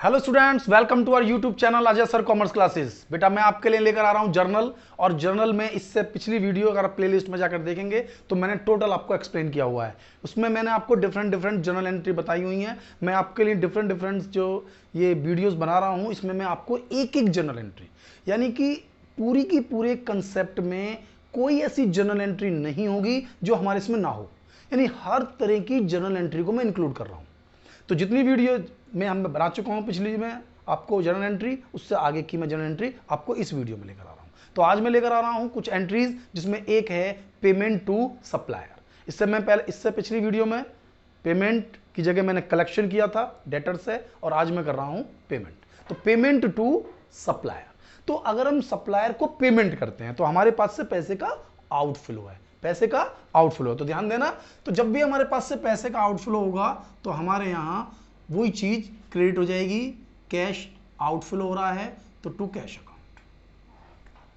Hello students, welcome to our YouTube channel Ajay sir commerce classes. बेटा मैं आपके लिए लेकर आ रहा हूं जर्नल, और जर्नल में इससे पिछली वीडियो अगर आप प्लेलिस्ट में जाकर देखेंगे तो मैंने टोटल आपको एक्सप्लेन किया हुआ है। उसमें मैंने आपको डिफरेंट जर्नल एंट्री बताई हुई हैं। मैं आपके लिए डिफरेंट जो ये वीडियोस बना रहा हूं, इसमें मैं आपको एक एक जर्नल एंट्री, यानी कि पूरी की पूरे कंसेप्ट में कोई ऐसी जर्नल एंट्री नहीं होगी जो हमारे इसमें ना हो, यानी हर तरह की जर्नल एंट्री को मैं इंक्लूड कर रहा हूं। तो जितनी वीडियो मैं बना चुका हूं पिछली में आपको जर्नल एंट्री, उससे आगे की मैं जर्नल एंट्री आपको इस वीडियो में लेकर आ रहा हूं। तो आज मैं लेकर आ रहा हूं कुछ एंट्रीज, जिसमें एक है पेमेंट टू सप्लायर। इससे पिछली वीडियो में पेमेंट की जगह मैंने कलेक्शन किया था डेटर से, और आज मैं कर रहा हूं पेमेंट। तो पेमेंट टू सप्लायर, तो अगर हम सप्लायर को पेमेंट करते हैं तो हमारे पास से पैसे का आउटफ्लो है, पैसे का आउटफ्लो। तो ध्यान देना, तो जब भी हमारे पास से पैसे का आउटफ्लो होगा तो हमारे यहां वही चीज क्रेडिट हो जाएगी। कैश आउटफ्लो हो रहा है तो टू कैश अकाउंट।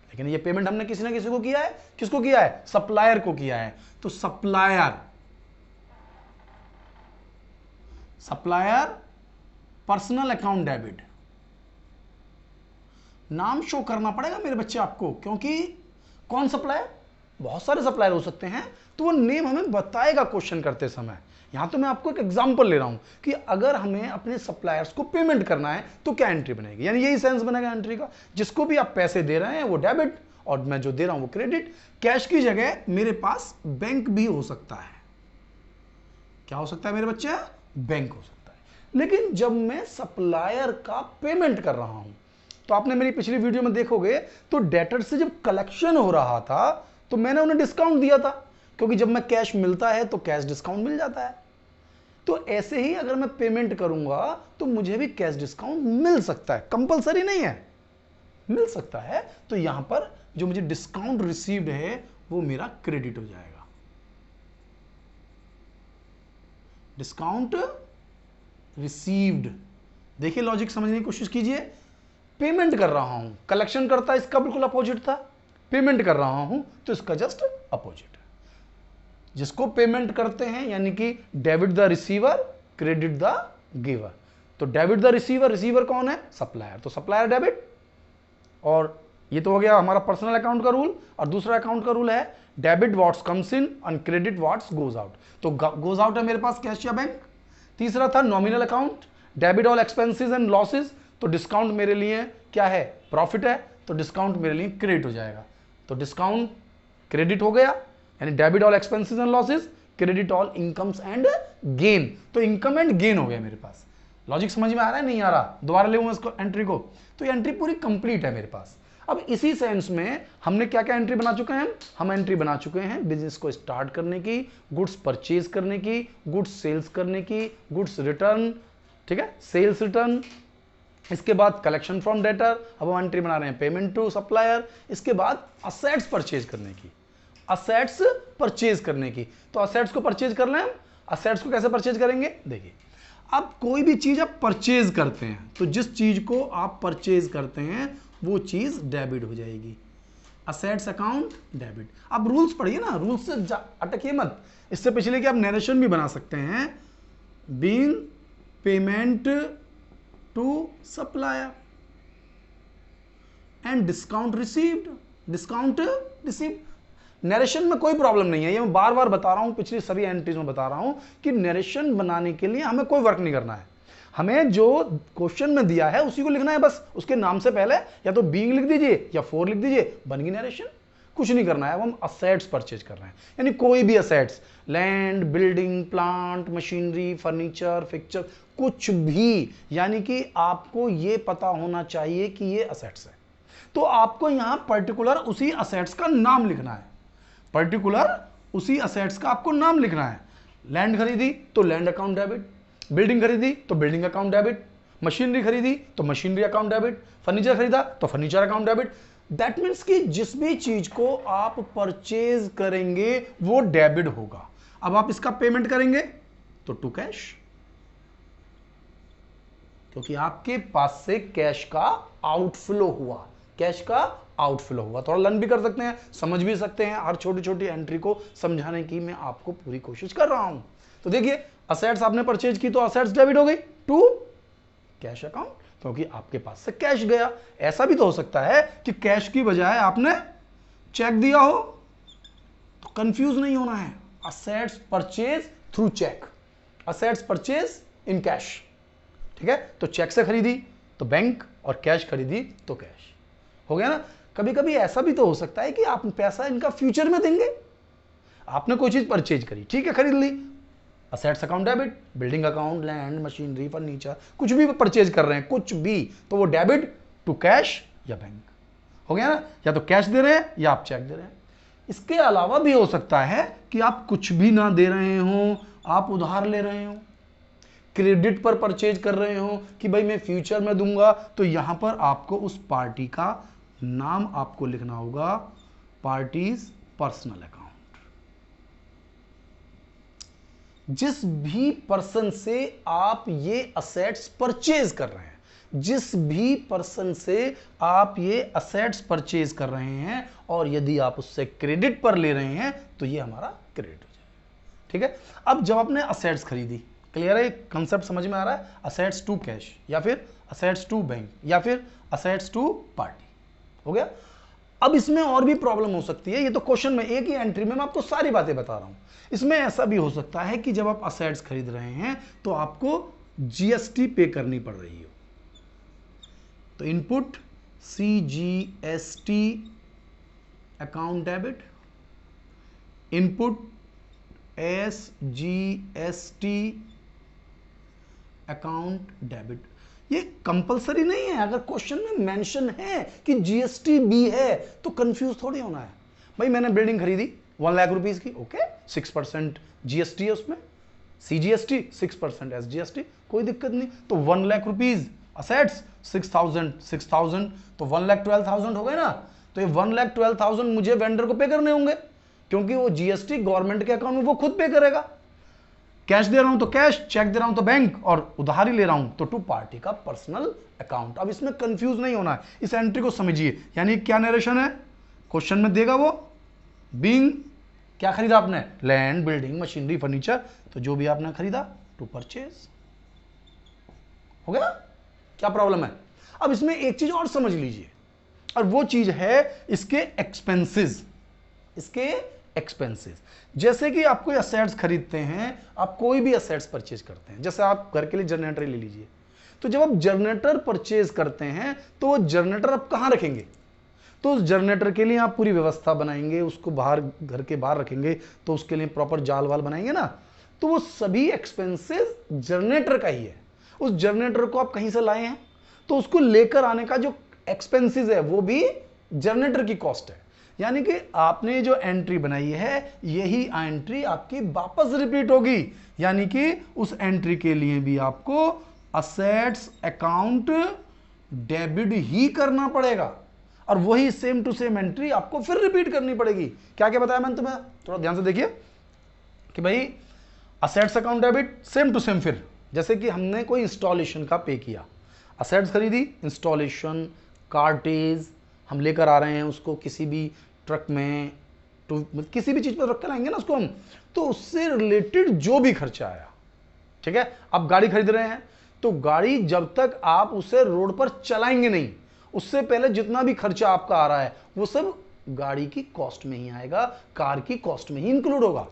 लेकिन ये पेमेंट हमने किसी ना किसी को किया है, किसको किया है? सप्लायर को किया है। तो सप्लायर पर्सनल अकाउंट डेबिट, नाम शो करना पड़ेगा मेरे बच्चे आपको, क्योंकि कौन सप्लायर? बहुत सारे सप्लायर हो सकते हैं, तो वो नेम हमें बताएगा क्वेश्चन करते समय। यहां तो मैं आपको एक एग्जांपल ले रहा हूं कि अगर हमें अपने सप्लायर्स को पेमेंट करना है तो क्या एंट्री बनेगी, यानी यही सेंस बनेगा एंट्री का। जिसको भी आप पैसे दे रहे हैं वो डेबिट, और मैं जो दे रहा हूं वो क्रेडिट। कैश की जगह मेरे पास बैंक भी हो सकता है। क्या हो सकता है मेरे बच्चे? बैंक हो सकता है। लेकिन जब मैं सप्लायर का पेमेंट कर रहा हूं, तो आपने मेरी पिछली वीडियो में देखोगे तो डेटर से जब कलेक्शन हो रहा था तो मैंने उन्हें डिस्काउंट दिया था, क्योंकि जब मैं कैश मिलता है तो कैश डिस्काउंट मिल जाता है। तो ऐसे ही अगर मैं पेमेंट करूंगा तो मुझे भी कैश डिस्काउंट मिल सकता है, कंपलसरी नहीं है, मिल सकता है। तो यहां पर जो मुझे डिस्काउंट रिसीव्ड है वो मेरा क्रेडिट हो जाएगा। डिस्काउंट रिसीव्ड, देखिए लॉजिक समझने की कोशिश कीजिए। पेमेंट कर रहा हूं, कलेक्शन करता है इसका बिल्कुल अपोजिट था। पेमेंट कर रहा हूं तो इसका जस्ट अपोजिट है। जिसको पेमेंट करते हैं यानी कि debit the receiver, credit the giver. तो डेबिट द रिसीवर, रिसीवर कौन है? सप्लायर। तो सप्लायर डेबिट, और ये तो हो गया हमारा पर्सनल अकाउंट का रूल। और दूसरा अकाउंट का रूल है debit what's comes in and credit what's goes out. तो गोज आउट है मेरे पास कैश या बैंक। तीसरा था nominal account, debit all expenses and losses. तो डिस्काउंट मेरे लिए क्या है? प्रॉफिट है, तो डिस्काउंट मेरे लिए क्रेडिट हो जाएगा। तो डिस्काउंट क्रेडिट हो गया, यानी debit all expenses and losses, credit all incomes and gain. तो इनकम एंड गेन हो गया मेरे पास। लॉजिक समझ में आ रहा है? नहीं आ रहा? दोबारा ले इसको एंट्री को। तो ये एंट्री पूरी कंप्लीट है मेरे पास। अब इसी सेंस में हमने क्या क्या एंट्री बना चुके हैं? हम एंट्री बना चुके हैं बिजनेस को स्टार्ट करने की, गुड्स परचेज करने की, गुड्स सेल्स करने की, गुड्स रिटर्न, ठीक है, सेल्स रिटर्न। इसके बाद कलेक्शन फ्रॉम डेटर। अब हम एंट्री बना रहे हैं पेमेंट टू सप्लायर। इसके बाद असेट्स परचेज करने की, असेट्स परचेज करने की। तो असेट्स को परचेज कर लें। असेट्स को कैसे परचेज करेंगे? देखिए, अब कोई भी चीज आप परचेज करते हैं तो जिस चीज को आप परचेज करते हैं वो चीज डेबिट हो जाएगी। Assets account debit. अब रूल्स पढ़िए ना, रूल्स से अटकिए मत। इससे पिछले कि आप नरेशन भी बना सकते हैं। Being payment to supplier and discount received, discount received. Narration में कोई प्रॉब्लम नहीं है, ये मैं बार बार बता रहा हूं, पिछली सभी एंट्रीज में बता रहा हूं कि नरेशन बनाने के लिए हमें कोई वर्क नहीं करना है। हमें जो क्वेश्चन में दिया है उसी को लिखना है बस। उसके नाम से पहले या तो बीइंग लिख दीजिए या फॉर लिख दीजिए, बन गई नरेशन। कुछ नहीं करना है। अब हम असेट्स परचेज कर रहे हैं, यानी कोई भी assets, land, building, plant, machinery, furniture, fixture, कुछ भी, यानी कि आपको यह पता होना चाहिए कि ये असेट्स है। तो आपको यहां पर्टिकुलर उसी असेट्स का नाम लिखना है, पर्टिकुलर उसी असेट्स का आपको नाम लिखना है। लैंड खरीदी तो लैंड अकाउंट डेबिट, बिल्डिंग खरीदी तो बिल्डिंग अकाउंट डेबिट, मशीनरी खरीदी तो मशीनरी अकाउंट डेबिट, फर्नीचर खरीदा तो furniture account debit. That means कि जिस भी चीज को आप परचेज करेंगे वो डेबिट होगा। अब आप इसका पेमेंट करेंगे तो टू कैश, क्योंकि आपके पास से कैश का आउटफ्लो हुआ, कैश का आउटफ्लो हुआ। थोड़ा लर्न भी कर सकते हैं, समझ भी सकते हैं। हर छोटी छोटी एंट्री को समझाने की मैं आपको पूरी कोशिश कर रहा हूं। तो देखिए, असेट्स आपने परचेज की तो असेट्स डेबिट हो गई टू कैश अकाउंट, क्योंकि आपके पास से कैश गया। ऐसा भी तो हो सकता है कि कैश की बजाय आपने चेक दिया हो, तो कंफ्यूज नहीं होना है। Assets purchase through cheque, assets purchase in cash. ठीक है, तो चेक से खरीदी तो बैंक, और कैश खरीदी तो कैश। हो गया ना। कभी कभी ऐसा भी तो हो सकता है कि आप पैसा इनका फ्यूचर में देंगे। आपने कोई चीज परचेज करी, ठीक है, खरीद ली, assets account debit, building account, land, machinery, furniture, कुछ भी परचेज कर रहे हैं, कुछ भी, तो वो डेबिट टू कैश या बैंक। हो गया ना, या तो कैश दे रहे हैं या आप चेक दे रहे हैं। इसके अलावा भी हो सकता है कि आप कुछ भी ना दे रहे हो, आप उधार ले रहे हो, क्रेडिट पर परचेज कर रहे हो कि भाई मैं फ्यूचर में दूंगा, तो यहां पर आपको उस पार्टी का नाम आपको लिखना होगा, पार्टीज पर्सनल अकाउंट। जिस भी पर्सन से आप ये असेट्स परचेज कर रहे हैं, जिस भी पर्सन से आप ये असेट्स परचेज कर रहे हैं, और यदि आप उससे क्रेडिट पर ले रहे हैं, तो ये हमारा क्रेडिट हो जाएगा। ठीक है, अब जब आपने असेट्स खरीदी, क्लियर है, कंसेप्ट समझ में आ रहा है, असेट्स टू कैश, या फिर असेट्स टू बैंक, या फिर असेट्स टू पार्टी। हो गया। अब इसमें और भी प्रॉब्लम हो सकती है। ये तो क्वेश्चन में, एक ही एंट्री में मैं आपको सारी बातें बता रहा हूं। इसमें ऐसा भी हो सकता है कि जब आप असेट्स खरीद रहे हैं तो आपको जीएसटी पे करनी पड़ रही हो, तो input CGST account debit, input SGST account debit. ये कंपलसरी नहीं है। अगर क्वेश्चन में मेंशन है कि जीएसटी भी है तो कंफ्यूज थोड़ी होना है। भाई मैंने बिल्डिंग खरीदी 1 लाख रुपीस की, ओके, 6% जीएसटी है उसमें, CGST 6% SGST, कोई दिक्कत नहीं। तो 1 लाख रुपीस असेट्स, 6,000 तो 1,12,000 हो गए ना। तो ये 1,12,000 मुझे वेंडर को पे करने होंगे, क्योंकि वो जीएसटी गवर्नमेंट के अकाउंट में वो खुद पे करेगा। कैश दे रहा हूं तो कैश, चेक दे रहा हूं तो बैंक, और उधारी ले रहा हूं तो टू पार्टी का पर्सनल अकाउंट। अब इसमें कंफ्यूज नहीं होना है, इस एंट्री को समझिए। यानी क्या नरेशन है, क्वेश्चन में देगा वो, बीइंग, क्या खरीदा आपने, लैंड, बिल्डिंग, मशीनरी, फर्नीचर, तो जो भी आपने खरीदा टू परचेज। हो गया। क्या प्रॉब्लम है। अब इसमें एक चीज और समझ लीजिए, और वो चीज है इसके एक्सपेंसेस। इसके एक्सपेंसेस, जैसे कि आप कोई असेट्स खरीदते हैं, आप कोई भी असेट्स परचेज करते हैं, जैसे आप घर के लिए जनरेटर ले लीजिए, तो जब आप जनरेटर परचेज करते हैं तो वो जनरेटर आप कहां रखेंगे, तो उस जनरेटर के लिए आप पूरी व्यवस्था बनाएंगे, उसको बाहर, घर के बाहर रखेंगे, तो उसके लिए प्रॉपर जाल वाल बनाएंगे ना। तो वो सभी एक्सपेंसेस जनरेटर का ही है। उस जनरेटर को आप कहीं से लाए हैं, तो उसको लेकर आने का जो एक्सपेंसेस है वो भी जनरेटर की कॉस्ट है। यानी कि आपने जो एंट्री बनाई है, यही एंट्री आपकी वापस रिपीट होगी। यानी कि उस एंट्री के लिए भी आपको असेट्स अकाउंट डेबिट ही करना पड़ेगा, और वही सेम टू सेम एंट्री आपको फिर रिपीट करनी पड़ेगी। क्या क्या बताया मैंने तुम्हें, थोड़ा ध्यान से देखिए कि भाई assets account debit same to same. फिर जैसे कि हमने कोई इंस्टॉलेशन का पे किया, असेट्स खरीदी, इंस्टॉलेशन, कार्टेज हम लेकर आ रहे हैं, उसको किसी भी ट्रक में, किसी भी चीज पर रख कर आएंगे ना उसको हम, तो उससे रिलेटेड जो भी खर्चा आया, ठीक है। आप गाड़ी खरीद रहे हैं, तो गाड़ी जब तक आप उसे रोड पर चलाएंगे नहीं, उससे पहले जितना भी खर्चा आपका आ रहा है वो सब गाड़ी की कॉस्ट में ही आएगा, कार की कॉस्ट में ही इंक्लूड होगा।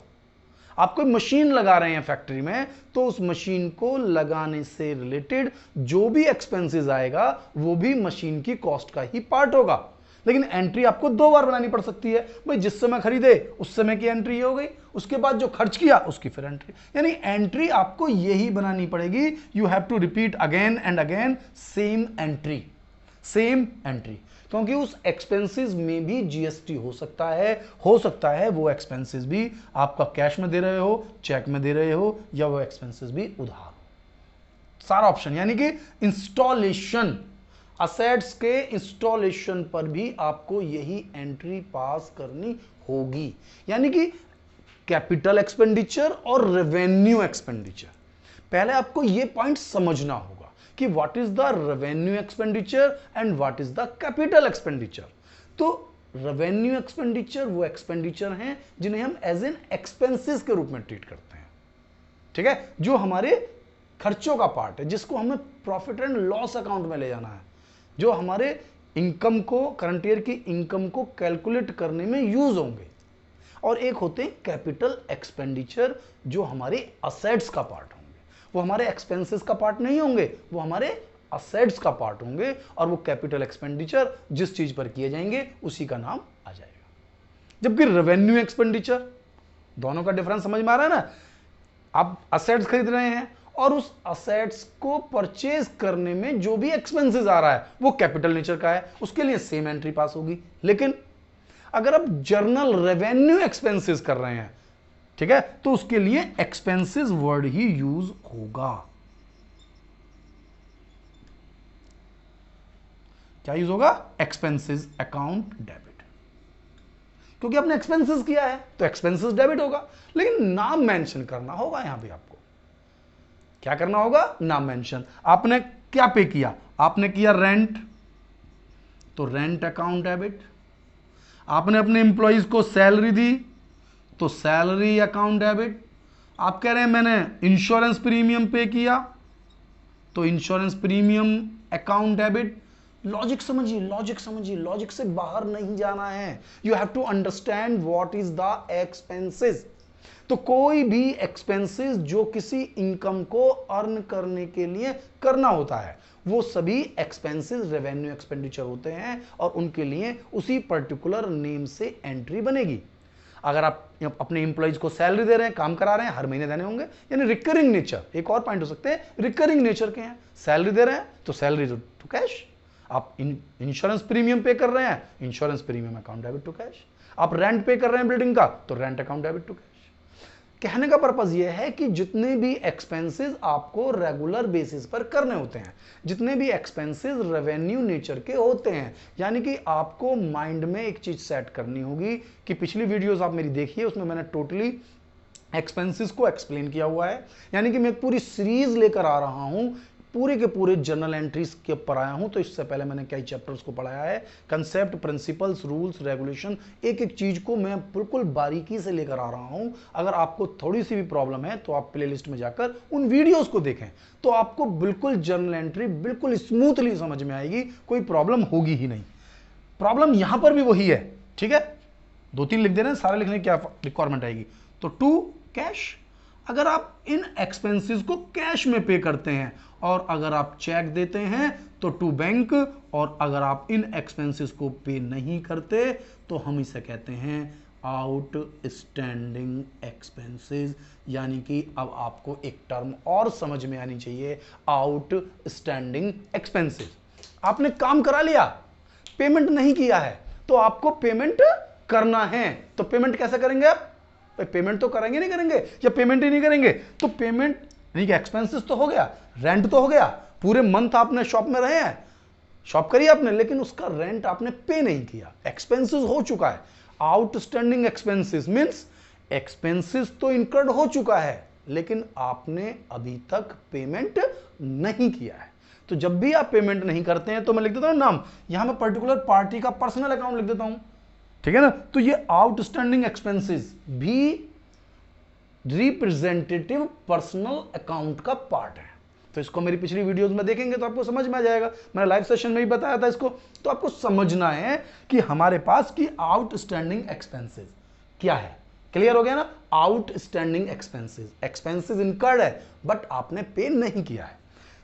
आप कोई मशीन लगा रहे हैं फैक्ट्री में, तो उस मशीन को लगाने से रिलेटेड जो भी एक्सपेंसेस आएगा वो भी मशीन की कॉस्ट का ही पार्ट होगा। लेकिन एंट्री आपको 2 बार बनानी पड़ सकती है। भाई जिस समय खरीदे उस समय की एंट्री हो गई, उसके बाद जो खर्च किया उसकी फिर एंट्री, यानी एंट्री आपको यही बनानी पड़ेगी। You have to repeat again and again same entry, same entry, क्योंकि उस एक्सपेंसेस में भी जीएसटी हो सकता है वो एक्सपेंसेस भी आपका कैश में दे रहे हो, चेक में दे रहे हो, या वो एक्सपेंसेस भी उधार हो। सारा ऑप्शन, यानी कि इंस्टॉलेशन, असेट्स के इंस्टॉलेशन पर भी आपको यही एंट्री पास करनी होगी। यानी कि कैपिटल एक्सपेंडिचर और रेवेन्यू एक्सपेंडिचर। पहले आपको यह पॉइंट समझना होगा कि what is the revenue expenditure and what is the capital expenditure. तो रेवेन्यू एक्सपेंडिचर वो एक्सपेंडिचर हैं जिन्हें हम एज एन एक्सपेंसेस के रूप में ट्रीट करते हैं, ठीक है, जो हमारे खर्चों का पार्ट है, जिसको हमें प्रॉफिट एंड लॉस अकाउंट में ले जाना है, जो हमारे इनकम को, करंट ईयर की इनकम को कैलकुलेट करने में यूज होंगे। और एक होते हैं कैपिटल एक्सपेंडिचर, जो हमारे असेट्स का पार्ट होंगे, वो हमारे एक्सपेंसेस का पार्ट नहीं होंगे, वो हमारे असेट्स का पार्ट होंगे। और वो कैपिटल एक्सपेंडिचर जिस चीज पर किए जाएंगे उसी का नाम आ जाएगा। जबकि रेवेन्यू एक्सपेंडिचर, दोनों का डिफरेंस समझ में आ रहा है ना। आप असेट्स खरीद रहे हैं और उस असेट्स को परचेज करने में जो भी एक्सपेंसेस आ रहा है वो कैपिटल नेचर का है, उसके लिए सेम एंट्री पास होगी। लेकिन अगर आप जर्नल रेवेन्यू एक्सपेंसेस कर रहे हैं, ठीक है, तो उसके लिए एक्सपेंसेस वर्ड ही यूज होगा। क्या यूज होगा? एक्सपेंसेस अकाउंट डेबिट, क्योंकि आपने एक्सपेंसेस किया है तो एक्सपेंसेस डेबिट होगा। लेकिन नाम मेंशन करना होगा यहां पे आपको। क्या करना होगा? नाम मेंशन। आपने क्या पे किया? आपने किया रेंट, तो रेंट अकाउंट डेबिट। आपने अपने एम्प्लॉइज को सैलरी दी, तो सैलरी अकाउंट डेबिट। आप कह रहे हैं मैंने इंश्योरेंस प्रीमियम पे किया, तो insurance premium account debit. Logic समझिए, लॉजिक समझिए, लॉजिक से बाहर नहीं जाना है। You have to understand what is the expenses. तो कोई भी एक्सपेंसेस जो किसी इनकम को अर्न करने के लिए करना होता है, वो सभी एक्सपेंसेस रेवेन्यू एक्सपेंडिचर होते हैं और उनके लिए उसी पर्टिकुलर नेम से एंट्री बनेगी। अगर आप अपने एम्प्लॉइज को सैलरी दे रहे हैं, काम करा रहे हैं, हर महीने देने होंगे, यानी रिकरिंग नेचर। एक और पॉइंट हो सकते हैं, रिकरिंग नेचर के हैं। सैलरी दे रहे हैं तो सैलरी टू कैश। आप इंश्योरेंस प्रीमियम पे कर रहे हैं, insurance premium account debit to cash. आप रेंट पे कर रहे हैं बिल्डिंग का, तो rent account debit to cash. कहने का पर्पस यह है कि जितने भी एक्सपेंसेस आपको रेगुलर बेसिस पर करने होते हैं, जितने भी एक्सपेंसेस रेवेन्यू नेचर के होते हैं, यानी कि आपको माइंड में एक चीज सेट करनी होगी कि पिछली वीडियोस आप मेरी देखिए, उसमें मैंने टोटली एक्सपेंसेस को एक्सप्लेन किया हुआ है। यानी कि मैं एक पूरी सीरीज लेकर आ रहा हूं, पूरे के पूरे जर्नल एंट्रीज के ऊपर आया हूं। तो इससे पहले मैंने कई चैप्टर्स को पढ़ाया है, कंसेप्ट, प्रिंसिपल्स, रूल्स, रेगुलेशन, एक एक चीज को मैं बिल्कुल बारीकी से लेकर आ रहा हूं। अगर आपको थोड़ी सी भी प्रॉब्लम है तो आप प्लेलिस्ट में जाकर उन वीडियोस को देखें, तो आपको बिल्कुल जर्नल एंट्री बिल्कुल स्मूथली समझ में आएगी, कोई प्रॉब्लम होगी ही नहीं। प्रॉब्लम यहां पर भी वही है, ठीक है। 2-3 लिख दे रहे हैं, सारे लिखने की क्या रिक्वायरमेंट आएगी? तो टू कैश, अगर आप इन एक्सपेंसेस को कैश में पे करते हैं, और अगर आप चेक देते हैं तो टू बैंक, और अगर आप इन एक्सपेंसेस को पे नहीं करते तो हम इसे कहते हैं आउटस्टैंडिंग एक्सपेंसेस। यानी कि अब आपको एक टर्म और समझ में आनी चाहिए, आउटस्टैंडिंग एक्सपेंसेस। आपने काम करा लिया, पेमेंट नहीं किया है, तो आपको पेमेंट करना है। तो पेमेंट कैसे करेंगे आप? पेमेंट तो करेंगे नहीं करेंगे, या पेमेंट ही नहीं करेंगे तो पेमेंट नहीं, एक्सपेंसेस तो हो गया, रेंट तो हो गया, पूरे मंथ आपने शॉप में रहे हैं, शॉप करी आपने, लेकिन उसका रेंट आपने पे नहीं किया, एक्सपेंसेस हो चुका है। आउटस्टैंडिंग एक्सपेंसेस मींस एक्सपेंसेस तो इनकर्ड हो चुका है, लेकिन आपने अभी तक पेमेंट नहीं किया है। तो जब भी आप पेमेंट नहीं करते हैं तो मैं लिख देता हूं नाम, यहां मैं पर्टिकुलर पार्टी का पर्सनल अकाउंट लिख देता हूं, ठीक है ना। तो ये आउटस्टैंडिंग एक्सपेंसेस भी रिप्रेजेंटेटिव पर्सनल अकाउंट का पार्ट है। तो इसको मेरी पिछली वीडियोस में देखेंगे तो आपको समझ में आ जाएगा, मैंने लाइव सेशन में भी बताया था इसको। तो आपको समझना है कि हमारे पास की आउटस्टैंडिंग एक्सपेंसेस क्या है। क्लियर हो गया ना? आउटस्टैंडिंग एक्सपेंसेस, एक्सपेंसेस इनकर्ड है बट आपने पे नहीं किया है,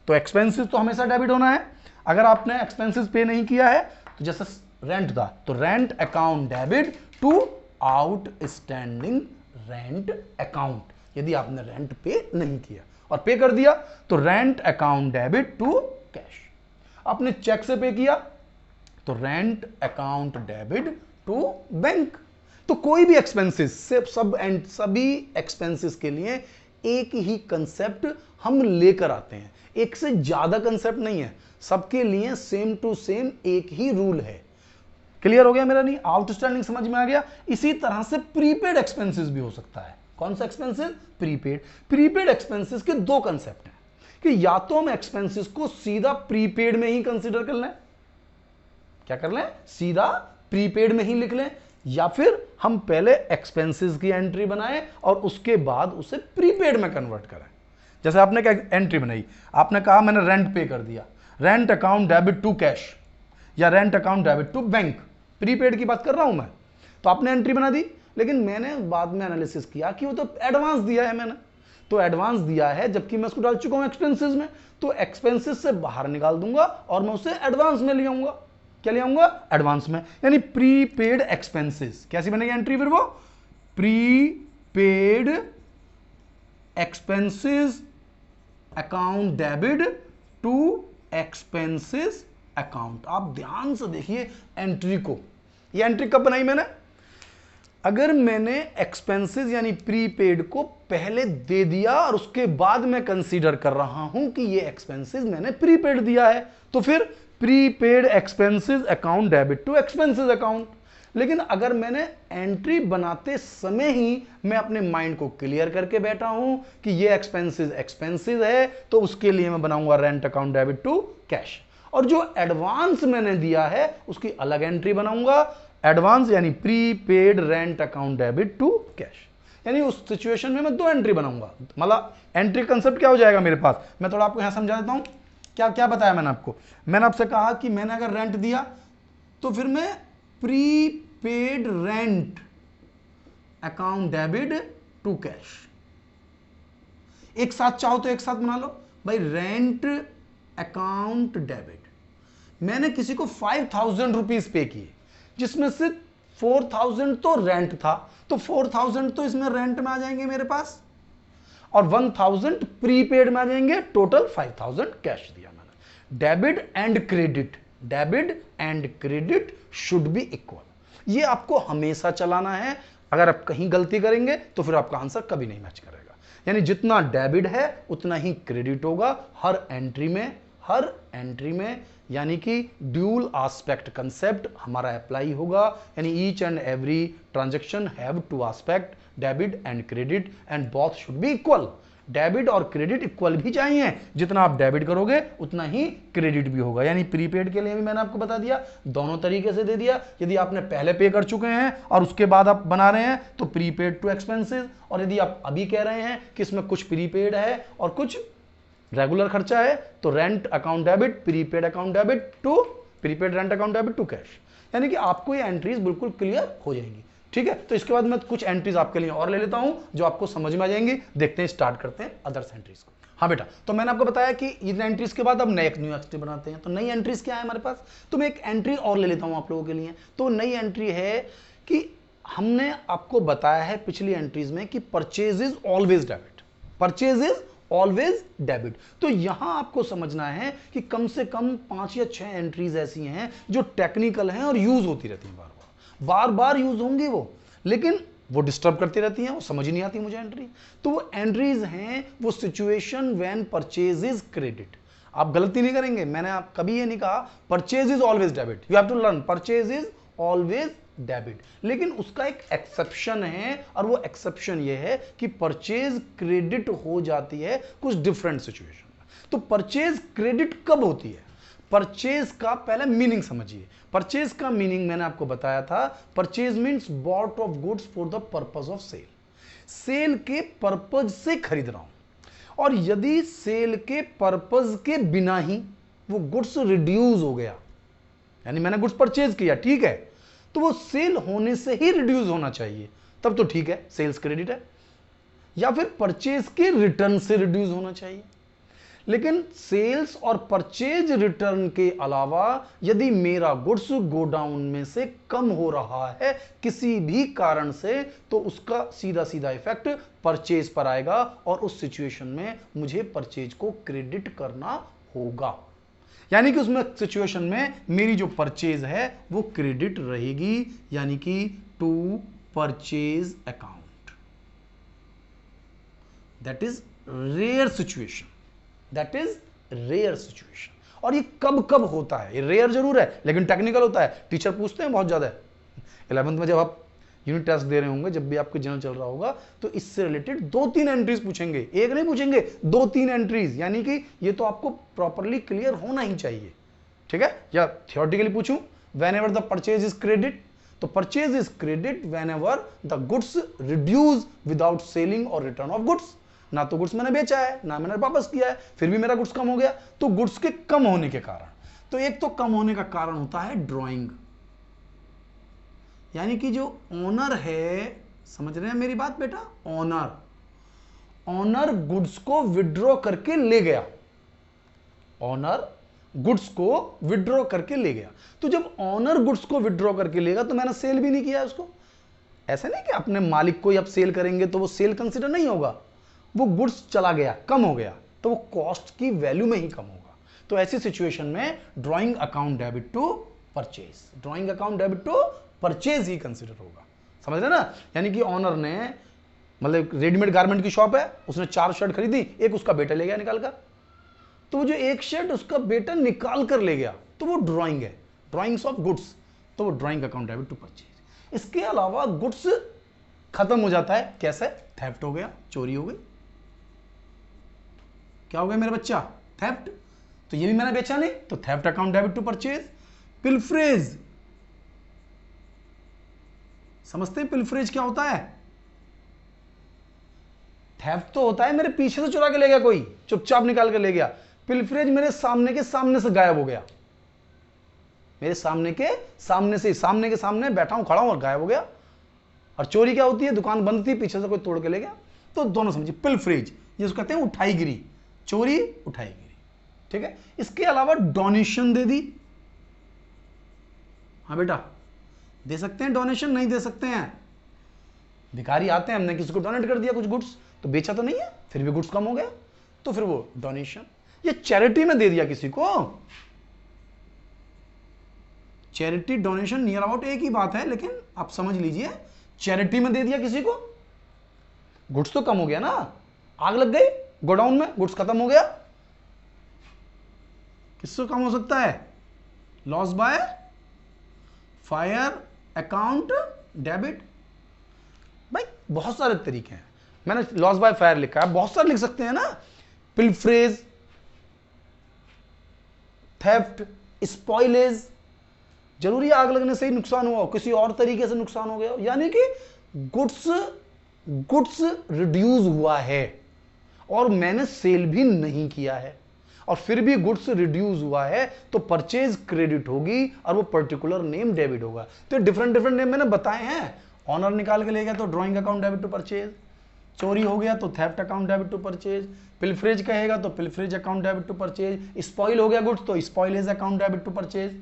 तो एक्सपेंसेस तो हमेशा डेबिट होना है। अगर आपने एक्सपेंसेस पे नहीं किया है, तो जैसे रेंट था तो rent account debit to outstanding rent account. यदि आपने रेंट पे नहीं किया और पे कर दिया तो rent account debit to cash. आपने चेक से पे किया तो rent account debit to bank. तो कोई भी एक्सपेंसेस से सभी एक्सपेंसेस के लिए एक ही कंसेप्ट हम लेकर आते हैं, एक से ज्यादा कंसेप्ट नहीं है, सबके लिए सेम टू सेम एक ही रूल है। क्लियर हो गया मेरा? नहीं, आउटस्टैंडिंग समझ में आ गया। इसी तरह से प्रीपेड एक्सपेंसेस भी हो सकता है। कौन सा एक्सपेंसेस? प्रीपेड। प्रीपेड एक्सपेंसेस के दो कंसेप्ट हैं कि या तो हम एक्सपेंसेस को सीधा प्रीपेड में ही कंसीडर कर लें, क्या कर लें, सीधा प्रीपेड में ही लिख लें, या फिर हम पहले एक्सपेंसेस की एंट्री बनाएं और उसके बाद उसे प्रीपेड में कन्वर्ट करें। जैसे आपने क्या एंट्री बनाई, आपने कहा मैंने रेंट पे कर दिया, rent account debit to cash या rent account debit to bank, prepaid की बात कर रहा हूं मैं। तो आपने एंट्री बना दी, लेकिन मैंने बाद में एनालिसिस किया कि वो तो एडवांस दिया है मैंने, तो एडवांस दिया है जबकि मैं उसको डाल चुका हूं एक्सपेंसेस में, तो एक्सपेंसेस से बाहर निकाल दूंगा और मैं उसे एडवांस में ले आऊंगा। क्या ले आऊंगा? एडवांस में, यानी प्रीपेड एक्सपेंसेस। कैसी बनेगी एंट्री फिर वो? Prepaid expenses account debit to expenses account. आप ध्यान से देखिए एंट्री को। ये एंट्री कब बनाई मैंने? अगर मैंने एक्सपेंसेस यानी प्रीपेड को पहले दे दिया और उसके बाद मैं कंसीडर कर रहा हूं कि ये एक्सपेंसेस मैंने प्रीपेड दिया है, तो फिर prepaid expenses account debit to expenses account. लेकिन अगर मैंने एंट्री बनाते समय ही मैं अपने माइंड को क्लियर करके बैठा हूं कि ये एक्सपेंसेस है, तो उसके लिए मैं बनाऊंगा rent account debit to cash, और जो एडवांस मैंने दिया है उसकी अलग एंट्री बनाऊंगा, एडवांस यानी prepaid rent account debit to cash. यानी उस सिचुएशन में मैं दो एंट्री बनाऊंगा। मतलब एंट्री कंसेप्ट क्या हो जाएगा मेरे पास, मैं थोड़ा आपको यहां समझा देता हूं। क्या क्या बताया मैंने आपको? मैंने आपसे कहा कि मैंने अगर रेंट दिया तो फिर मैं prepaid rent account debit to cash, एक साथ चाहो तो एक साथ बना लो भाई, रेंट अकाउंट डेबिट। मैंने किसी को 5,000 रुपीज पे किए, जिसमें से 4,000 तो रेंट था, तो 4,000 तो इसमें रेंट में आ जाएंगे मेरे पास, और 1,000 प्रीपेड में आ जाएंगे, टोटल 5,000 कैश दिया मैंने। Debit and credit should be equal. ये आपको हमेशा चलाना है। अगर आप कहीं गलती करेंगे तो फिर आपका आंसर कभी नहीं मैच करेगा। यानी जितना डेबिट है उतना ही क्रेडिट होगा हर एंट्री में, यानी कि ड्यूल एस्पेक्ट कंसेप्ट हमारा अप्लाई होगा। यानी each and every transaction have to aspect, debit and credit, and both should be equal. Debit और क्रेडिट इक्वल भी चाहिए, जितना आप डेबिट करोगे उतना ही क्रेडिट भी होगा। यानी प्रीपेड के लिए भी मैंने आपको बता दिया, दोनों तरीके से दे दिया। यदि आपने पहले पे कर चुके हैं और उसके बाद आप बना रहे हैं तो प्रीपेड टू एक्सपेंसेस, और यदि आप अभी कह रहे हैं कि इसमें कुछ प्रीपेड है और कुछ रेगुलर खर्चा है, तो rent account debit, prepaid account debit to prepaid rent account debit to cash. यानी कि आपको ये एंट्रीज बिल्कुल क्लियर हो जाएंगी। ठीक है, तो इसके बाद मैं कुछ एंट्रीज आपके लिए और ले लेता हूं जो आपको समझ में आ जाएंगी। देखते हैं, स्टार्ट करते हैं अदर्स एंट्रीज को। हाँ बेटा, तो मैंने आपको बताया कि इन एंट्रीज के बाद अब नई न्यू एंट्री बनाते हैं। तो नई एंट्रीज क्या है हमारे पास? तो मैं एक एंट्री और ले लेता हूं आप लोगों के लिए। तो नई एंट्री है कि हमने आपको बताया है पिछली एंट्रीज में कि purchase is always debit, purchase is always debit. तो यहां आपको समझना है कि कम से कम 5 या 6 एंट्रीज ऐसी हैं जो टेक्निकल हैं और यूज होती रहती हैं, बार बार यूज होंगी वो, लेकिन वो डिस्टर्ब करती रहती हैं, वो समझ ही नहीं आती मुझे एंट्री। तो वो एंट्रीज हैं वो situation when purchase is credit. आप गलती नहीं करेंगे, मैंने आप कभी ये नहीं कहा purchase is always debit, you have to learn purchase is always debit. लेकिन उसका एक एक्सेप्शन है, और वो एक्सेप्शन ये है कि परचेज क्रेडिट हो जाती है कुछ डिफरेंट सिचुएशन में। तो परचेज क्रेडिट कब होती है? परचेज का पहले मीनिंग समझिए। परचेज का मीनिंग मैंने आपको बताया था, purchase means bought of goods for the purpose of sale. Sale के पर्पज से खरीद रहा हूं, और यदि सेल के पर्पज के बिना ही वो गुड्स रिड्यूस हो गया, यानी मैंने गुड्स परचेज किया, ठीक है, तो वो सेल होने से ही रिड्यूस होना चाहिए, तब तो ठीक है, सेल्स क्रेडिट है। या फिर परचेज के रिटर्न से रिड्यूस होना चाहिए। लेकिन सेल्स और परचेज रिटर्न के अलावा यदि मेरा गुड्स गोडाउन में से कम हो रहा है किसी भी कारण से, तो उसका सीधा सीधा इफेक्ट परचेज पर आएगा, और उस सिचुएशन में मुझे परचेज को क्रेडिट करना होगा। यानी कि उसमें सिचुएशन में मेरी जो परचेज है वो क्रेडिट रहेगी, यानी कि to purchase account. That is rare situation, that is rare situation. और ये कब कब होता है? ये रेयर जरूर है लेकिन टेक्निकल होता है, टीचर पूछते हैं बहुत ज्यादा। 11th में जब आप यूनिट टेस्ट दे रहे होंगे, जब भी आपके जनरल चल रहा होगा, तो इससे रिलेटेड 2-3 एंट्रीज पूछेंगे, एक नहीं पूछेंगे, 2-3 एंट्रीज। यानी कि ये तो आपको प्रॉपरली क्लियर होना ही चाहिए, ठीक है। या थियोरेटिकली पूछूं, whenever the purchase is credit, तो purchase is credit whenever the goods reduce without selling और रिटर्न ऑफ गुड्स। ना तो गुड्स मैंने बेचा है ना मैंने वापस किया है, फिर भी मेरा गुड्स कम हो गया। तो गुड्स के कम होने के कारण, तो एक तो कम होने का कारण होता है ड्रॉइंग, यानी कि जो ओनर है, समझ रहे हैं मेरी बात बेटा, ओनर गुड्स को विड्रॉ करके ले गया, ओनर गुड्स को विड्रॉ करके ले गया। तो जब ओनर गुड्स को विड्रॉ करके लेगा तो मैंने सेल भी नहीं किया उसको। ऐसा नहीं कि अपने मालिक को आप सेल करेंगे तो वो सेल कंसीडर नहीं होगा, वो गुड्स चला गया, कम हो गया, तो वो कॉस्ट की वैल्यू में ही कम होगा। तो ऐसी सिचुएशन में drawing account debit to purchase, drawing account debit to purchase ही कंसीडर होगा। समझ रहे ना? यानी कि ऑनर ने, मतलब रेडीमेड गारमेंट की शॉप है, उसने 4 शर्ट खरीदी, एक उसका बेटा ले गया निकाल कर, तो वो जो एक शर्ट उसका बेटा निकाल कर ले गया तो वो ड्राइंग है, ड्राइंग्स ऑफ गुड्स, तो वो drawing account debit to purchase. इसके अलावा गुड्स खत्म हो जाता है, कैसे? थेफ्ट हो गया, चोरी हो गई। क्या हो गया मेरा बच्चा? थेफ्ट। तो ये भी मैंने बेचा नहीं, तो theft account debit to purchase. Pilferage, समझते हैं पिलफ्रेज क्या होता है? थेफ्ट तो होता है मेरे पीछे से चुरा के ले गया, कोई चुपचाप निकाल के ले गया। पिलफ्रेज मेरे सामने के सामने से गायब हो गया, मेरे सामने के सामने से, सामने के सामने बैठा हूं, खड़ा हूं और गायब हो गया। और चोरी क्या होती है? दुकान बंद थी, पीछे से कोई तोड़ के ले गया। तो दोनों समझिए, पिलफ्रेज जिसको कहते हैं उठाईगिरी, चोरी उठाईगिरी, ठीक है। इसके अलावा डोनेशन दे दी। हाँ बेटा, दे सकते हैं डोनेशन, नहीं दे सकते हैं? भिखारी आते हैं, हमने किसी को डोनेट कर दिया कुछ गुड्स, तो बेचा तो नहीं है, फिर भी गुड्स कम हो गया, तो फिर वो डोनेशन। ये चैरिटी में दे दिया किसी को, चैरिटी डोनेशन नियर अबाउट एक ही बात है, लेकिन आप समझ लीजिए, चैरिटी में दे दिया किसी को, गुड्स तो कम हो गया ना, आग लग गई गोडाउन में, गुड्स खत्म हो गया, किससे कम हो सकता है? Loss by fire account debit. भाई बहुत सारे तरीके हैं, मैंने लॉस बाय फायर लिखा है, बहुत सारे लिख सकते हैं ना, पिलफ्रेज, थेफ्ट, स्पॉइलेज। जरूरी आग लगने से ही नुकसान हुआ हो, किसी और तरीके से नुकसान हो गया हो, यानी कि गुड्स रिड्यूस हुआ है और मैंने सेल भी नहीं किया है, और फिर भी गुड्स रिड्यूस हुआ है, तो परचेज क्रेडिट होगी और वो पर्टिकुलर नेम डेबिट होगा। तो डिफरेंट डिफरेंट नेम मैंने बताए हैं। ऑनर निकाल के ले गया तो drawing account debit to purchase, चोरी हो गया तो theft account debit to purchase, pilferage कहेगा तो pilferage account debit to purchase, spoil हो गया गुड्स तो spoilage account debit to purchase,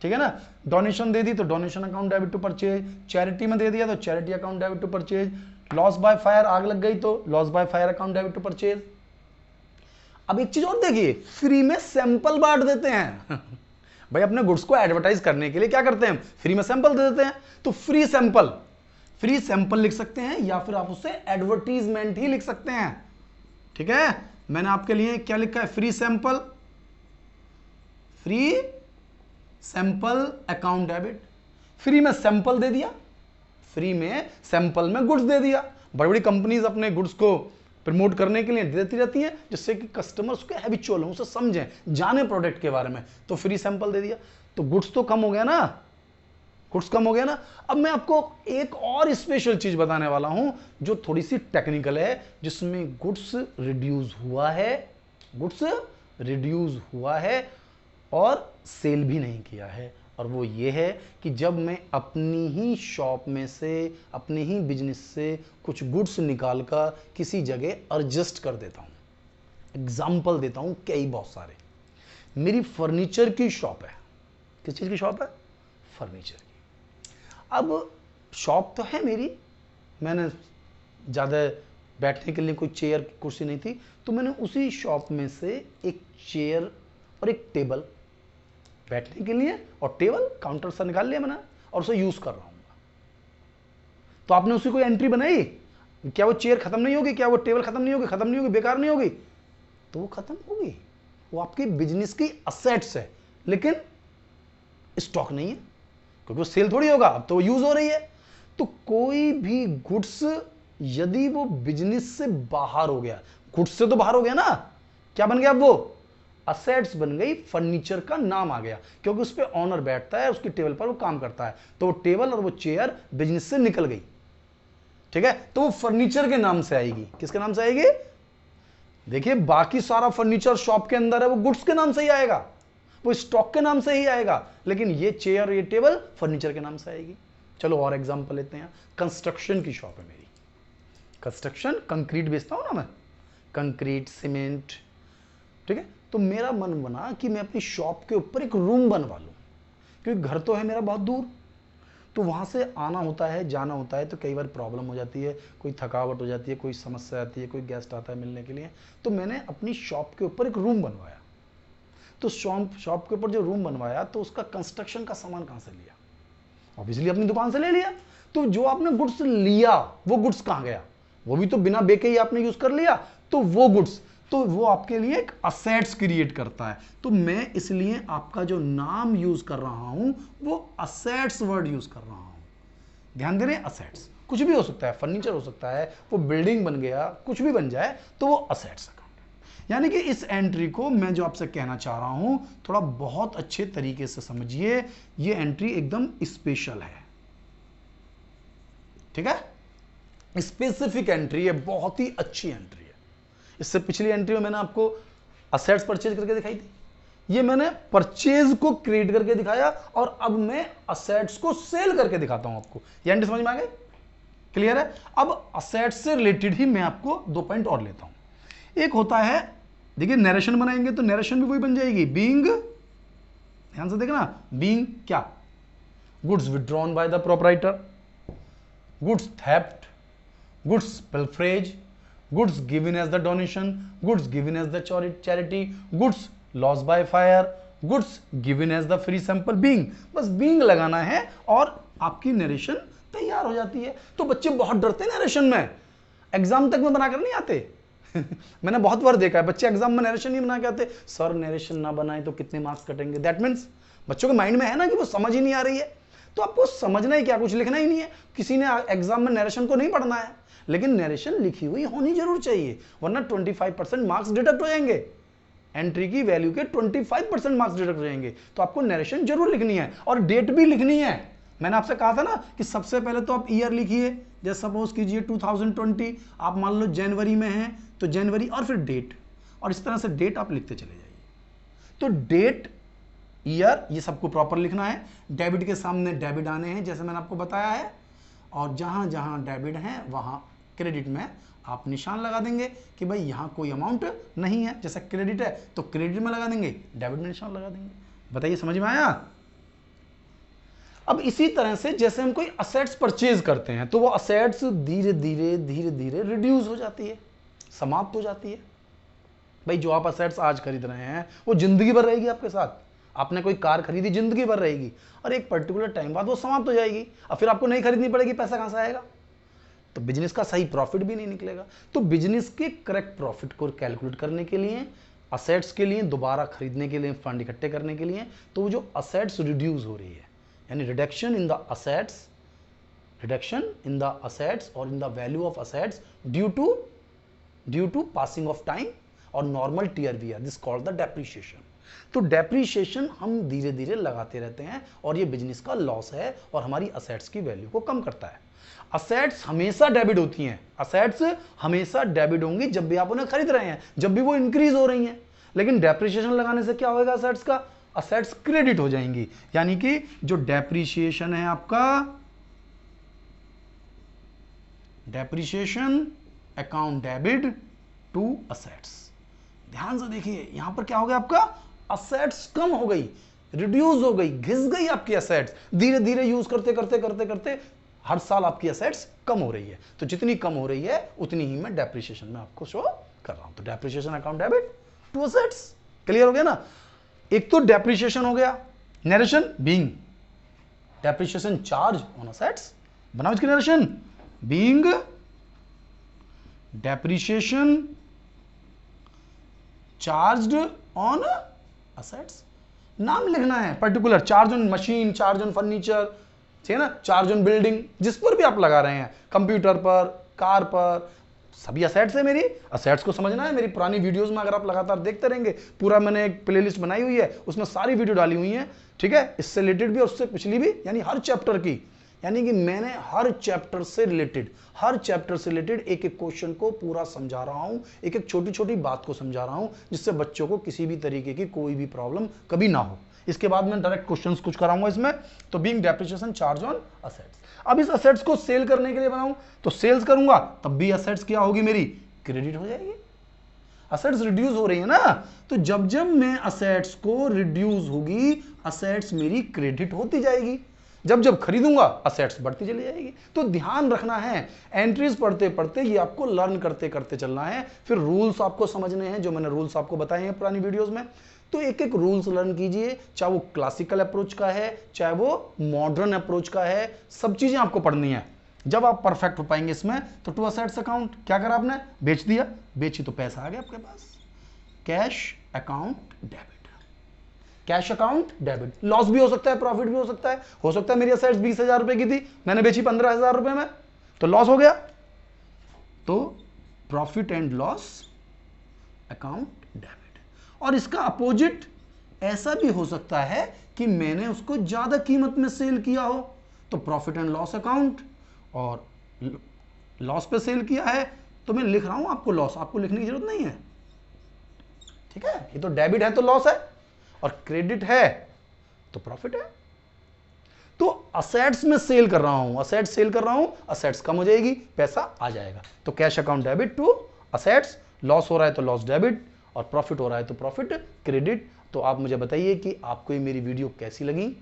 ठीक है ना। डोनेशन दे दी तो donation account debit to purchase, charity में दे दिया तो charity account debit to purchase, loss by fire, आग लग गई तो loss by fire account debit to purchase. अब एक चीज और देखिए, फ्री में सैंपल बांट देते हैं भाई अपने गुड्स को एडवर्टाइज करने के लिए क्या करते हैं, फ्री में सैंपल दे देते हैं। तो फ्री सैंपल लिख सकते हैं, या फिर आप उससे एडवर्टीजमेंट ही लिख सकते हैं, ठीक है। मैंने आपके लिए क्या लिखा है? Free sample account debit. Free में सैंपल दे दिया, फ्री में सैंपल में गुड्स दे दिया। बड़ी बड़ी कंपनीज अपने गुड्स को प्रमोट करने के लिए देती रहती हैं, जिससे कि कस्टमर्स को हैबिचुअल हो, उसे समझें, जाने प्रोडक्ट के बारे में। तो फ्री सैंपल दे दिया, तो गुड्स तो कम हो गया ना, गुड्स कम हो गया ना। अब मैं आपको एक और स्पेशल चीज बताने वाला हूं जो थोड़ी सी टेक्निकल है, जिसमें गुड्स रिड्यूस हुआ है और सेल भी नहीं किया है। और वो ये है कि जब मैं अपनी ही शॉप में से, अपने ही बिजनेस से कुछ गुड्स निकाल कर किसी जगह एडजस्ट कर देता हूं। एग्जाम्पल देता हूं कई बहुत सारे। मेरी फर्नीचर की शॉप है। किस चीज की शॉप है? फर्नीचर की। अब शॉप तो है मेरी, मैंने ज़्यादा बैठने के लिए कोई चेयर कुर्सी नहीं थी, तो मैंने उसी शॉप में से एक चेयर और एक टेबल बैठने के लिए और टेबल काउंटर से निकाल लिया मैंने और उसे यूज कर रहा हूँ। तो आपने उसी कोई एंट्री बनाई, क्या वो चेयर खत्म नहीं होगी, क्या वो टेबल खत्म नहीं होगी, बेकार नहीं होगी? तो वो खत्म होगी, वो आपके बिजनेस की असेट्स है, लेकिन स्टॉक नहीं है, क्योंकि वो सेल थोड़ी होगा, अब तो वो यूज हो रही है। तो कोई भी गुड्स यदि वो बिजनेस से बाहर हो गया, गुड्स से तो बाहर हो गया ना, क्या बन गया? वो असेट्स बन गई, फर्नीचर का नाम आ गया, क्योंकि उस पर ऑनर बैठता है, उसकी टेबल पर वो काम करता है, तो वो टेबल और वो चेयर बिजनेस से निकल गई, ठीक है। तो वो फर्नीचर के नाम से आएगी। किसके नाम से आएगी? देखिए बाकी सारा फर्नीचर शॉप के अंदर है वो गुड्स के नाम से ही आएगा, वो स्टॉक के नाम से ही आएगा, लेकिन ये चेयर ये टेबल फर्नीचर के नाम से आएगी। चलो और एग्जांपल लेते हैं। कंस्ट्रक्शन की शॉप है मेरी, कंस्ट्रक्शन कंक्रीट बेचता हूं ना मैं, कंक्रीट सीमेंट, ठीक है। तो मेरा मन बना कि मैं अपनी शॉप के ऊपर एक रूम बनवा लूं, क्योंकि घर तो है मेरा बहुत दूर, तो वहाँ से आना होता है जाना होता है, तो कई बार प्रॉब्लम हो जाती है, कोई थकावट हो जाती है, कोई समस्या आती है, कोई गेस्ट आता है मिलने के लिए। तो मैंने अपनी शॉप के ऊपर एक रूम बनवाया। तो शॉप के ऊपर जो रूम बनवाया तो उसका कंस्ट्रक्शन का सामान कहाँ से लिया? ऑब्वियसली अपनी दुकान से ले लिया। तो जो आपने गुड्स लिया वो गुड्स कहाँ गया? वो भी तो बिना बेचे ही आपने यूज कर लिया। तो वो गुड्स तो वो आपके लिए एक असेट्स क्रिएट करता है। तो मैं इसलिए आपका जो नाम यूज कर रहा हूं वो असेट्स वर्ड यूज कर रहा हूं। ध्यान दे रहे हैं, असेट्स कुछ भी हो सकता है, फर्नीचर हो सकता है, वो बिल्डिंग बन गया, कुछ भी बन जाए तो वो असेट्स अकाउंट। यानी कि इस एंट्री को मैं जो आपसे कहना चाह रहा हूं थोड़ा बहुत अच्छे तरीके से समझिए। ये एंट्री एकदम स्पेशल है, ठीक है, स्पेसिफिक एंट्री है, बहुत ही अच्छी एंट्री है। इससे पिछली एंट्री में मैंने आपको असेट्स परचेज करके दिखाई थी, ये मैंने परचेज को क्रिएट करके दिखाया, और अब मैं असेट्स को सेल करके दिखाता हूं आपको। ये एंट्री समझ में आ गई? क्लियर है? अब असेट्स से रिलेटेड ही मैं आपको 2 पॉइंट और लेता हूं। एक होता है, देखिए नरेशन बनाएंगे तो नरेशन भी वही बन जाएगी, बीइंग, ध्यान से देखना, बीइंग क्या? Goods withdrawn by the proprietor, goods theft, goods pilferage, goods given as the donation, goods given as the charity, goods lost by fire, goods given as the free sample, being, बस being लगाना है और आपकी narration तैयार हो जाती है। तो बच्चे बहुत डरते हैं नरेशन में, एग्जाम तक में बनाकर नहीं आते मैंने बहुत बार देखा है बच्चे एग्जाम में नरेशन नहीं बना के आते, सर नरेशन ना बनाए तो कितने मार्क्स कटेंगे। दैट मीन्स बच्चों के माइंड में है ना कि वो समझ ही नहीं आ रही है। तो आपको समझना ही क्या, कुछ लिखना ही नहीं है। किसी ने एग्जाम में नरेशन को नहीं पढ़ना है, लेकिन नरेशन लिखी हुई होनी जरूर चाहिए, वरना 25% मार्क्स डिडक्ट हो जाएंगे। एंट्री की वैल्यू के 25% मार्क्स डिडक्ट हो जाएंगे। तो आपको नरेशन जरूर लिखनी है और डेट भी लिखनी है। मैंने आपसे कहा था ना कि सबसे पहले तो आप ईयर लिखिए, जैसे सपोज कीजिए 2020, आप मान लो जनवरी में हैं तो जनवरी और फिर डेट, और इस तरह से डेट आप लिखते चले जाइए। तो डेट, ईयर, ये सबको प्रॉपर लिखना है। डेबिट के सामने डेबिट आने हैं जैसे मैंने आपको बताया है, और जहां जहां डेबिट है वहां क्रेडिट में आप निशान लगा देंगे कि भाई यहां कोई अमाउंट नहीं है। जैसे क्रेडिट है तो क्रेडिट में लगा देंगे, डेबिट में निशान लगा देंगे। बताइए समझ में आया? अब इसी तरह से जैसे हम कोई असेट्स परचेज करते हैं तो वो असेट्स धीरे धीरे रिड्यूस हो जाती है, समाप्त हो जाती है। भाई जो आप असेट्स आज खरीद रहे हैं वो जिंदगी भर रहेगी आपके साथ। आपने कोई कार खरीदी, जिंदगी भर रहेगी, और एक पर्टिकुलर टाइम बाद वो समाप्त हो जाएगी, और फिर आपको नहीं खरीदनी पड़ेगी, पैसा कहां से आएगा? तो बिजनेस का सही प्रॉफिट भी नहीं निकलेगा। तो बिजनेस के करेक्ट प्रॉफिट को कैलकुलेट करने के लिए, असेट्स के लिए दोबारा खरीदने के लिए, फंड इकट्ठे करने के लिए, तो वो जो असेट्स रिड्यूस हो रही है, यानी reduction in the assets, reduction in the assets और in the value of assets due to passing of time और नॉर्मल टीआरवीआर, दिस कॉल्ड द डेप्रिसिएशन। तो डेप्रिसिएशन हम धीरे धीरे लगाते रहते हैं और ये बिजनेस का लॉस है और हमारी असेट्स की वैल्यू को कम करता है। असेट्स हमेशा डेबिट होती हैं, असेट्स हमेशा डेबिट होंगी जब भी आप उन्हें खरीद रहे हैं, जब भी वो इंक्रीज हो रही हैं। लेकिन डेप्रिसिएशन लगाने से क्या होगा असेट्स का? असेट्स क्रेडिट हो जाएंगी। यानी कि जो डेप्रिसिएशन है आपका, depreciation account debit to assets. ध्यान से देखिए यहां पर क्या हो गया आपका? असेट्स कम हो गई, रिड्यूस हो गई, घिस गई आपकी असेट्स। धीरे धीरे यूज करते करते करते करते हर साल आपकी असेट्स कम हो रही है। तो जितनी कम हो रही है उतनी ही मैं डेप्रिसिएशन में आपको शो कर रहा हूं। तो depreciation account debit to assets, clear हो गया ना? एक तो डेप्रिसिएशन हो गया, narration being, depreciation charge on assets, बनाओ इसकी नरेशन, being depreciation charged on assets. नाम लिखना है particular, charge on machine, charge on furniture, ठीक है ना, चार्ज ऑन बिल्डिंग, जिस पर भी आप लगा रहे हैं, कंप्यूटर पर, कार पर, सभी असेट्स है मेरी। असेट्स को समझना है। मेरी पुरानी वीडियोस में अगर आप लगातार देखते रहेंगे, पूरा मैंने एक प्लेलिस्ट बनाई हुई है, उसमें सारी वीडियो डाली हुई है, ठीक है, इससे रिलेटेड भी और उससे पिछली भी, यानी हर चैप्टर की, यानी कि मैंने हर चैप्टर से रिलेटेड एक एक क्वेश्चन को पूरा समझा रहा हूं, एक एक छोटी छोटी बात को समझा रहा हूं, जिससे बच्चों को किसी भी तरीके की कोई भी प्रॉब्लम कभी ना हो। इसके बाद मैं डायरेक्ट क्वेश्चंस कुछ कराऊंगा इसमें। तो being depreciation charge on assets, अब इस असेट्स को सेल करने के लिए बनाऊं, तो सेल्स करूंगा तब भी असेट्स क्या होगी मेरी, क्रेडिट हो जाएगी। असेट्स रिड्यूस हो रही है ना, तो जब जब मैं असेट्स को रिड्यूस होगी, असेट्स मेरी क्रेडिट होती जाएगी। जब जब खरीदूंगा असेट्स बढ़ती चली जाएगी। तो ध्यान रखना है, एंट्रीज पढ़ते पढ़ते ये आपको लर्न करते करते चलना है। फिर रूल्स आपको समझने हैं, जो मैंने रूल्स आपको बताए हैं पुरानी वीडियोस में। तो एक एक रूल्स लर्न कीजिए, चाहे वो क्लासिकल अप्रोच का है, चाहे वो मॉडर्न अप्रोच का है, सब चीजें आपको पढ़नी है। जब आप परफेक्ट हो पाएंगे इसमें, तो टू असेट्स अकाउंट क्या करा आपने, बेच दिया, बेची तो पैसा आ गया आपके पास, cash account debit. Cash account debit, loss भी हो सकता है, प्रॉफिट भी हो सकता है। हो सकता है मेरी असेट्स 20,000 रुपए की थी, मैंने बेची 15,000 रुपए में, तो लॉस हो गया। तो profit and loss account debit. और इसका अपोजिट ऐसा भी हो सकता है कि मैंने उसको ज्यादा कीमत में सेल किया हो, तो प्रॉफिट एंड लॉस अकाउंट, और लॉस पे सेल किया है तो मैं लिख रहा हूं आपको लॉस, आपको लिखने की जरूरत नहीं है, ठीक है। ये तो डेबिट है तो लॉस है, और क्रेडिट है तो प्रॉफिट है। तो असेट्स में सेल कर रहा हूं, असेट्स सेल कर रहा हूं, असेट्स कम हो जाएगी, पैसा आ जाएगा। तो cash account debit to assets, loss हो रहा है तो लॉस डेबिट, और प्रॉफिट हो रहा है तो प्रॉफिट क्रेडिट। तो आप मुझे बताइए कि आपको ये मेरी वीडियो कैसी लगी।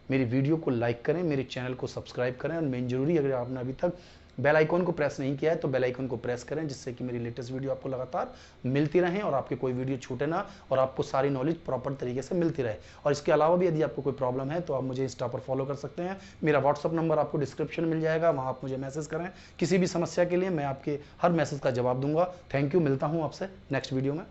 मेरी वीडियो को लाइक करें, मेरे चैनल को सब्सक्राइब करें, और मेन जरूरी, अगर आपने अभी तक बेल आइकॉन को प्रेस नहीं किया है तो बेल आइकॉन को प्रेस करें, जिससे कि मेरी लेटेस्ट वीडियो आपको लगातार मिलती रहें और आपके कोई वीडियो छूटे ना, और आपको सारी नॉलेज प्रॉपर तरीके से मिलती रहे। और इसके अलावा भी यदि आपको कोई प्रॉब्लम है तो आप मुझे इंस्टा पर फॉलो कर सकते हैं। मेरा व्हाट्सअप नंबर आपको डिस्क्रिप्शन में मिल जाएगा, वहाँ आप मुझे मैसेज करें किसी भी समस्या के लिए, मैं आपके हर मैसेज का जवाब दूंगा। थैंक यू, मिलता हूँ आपसे नेक्स्ट वीडियो में।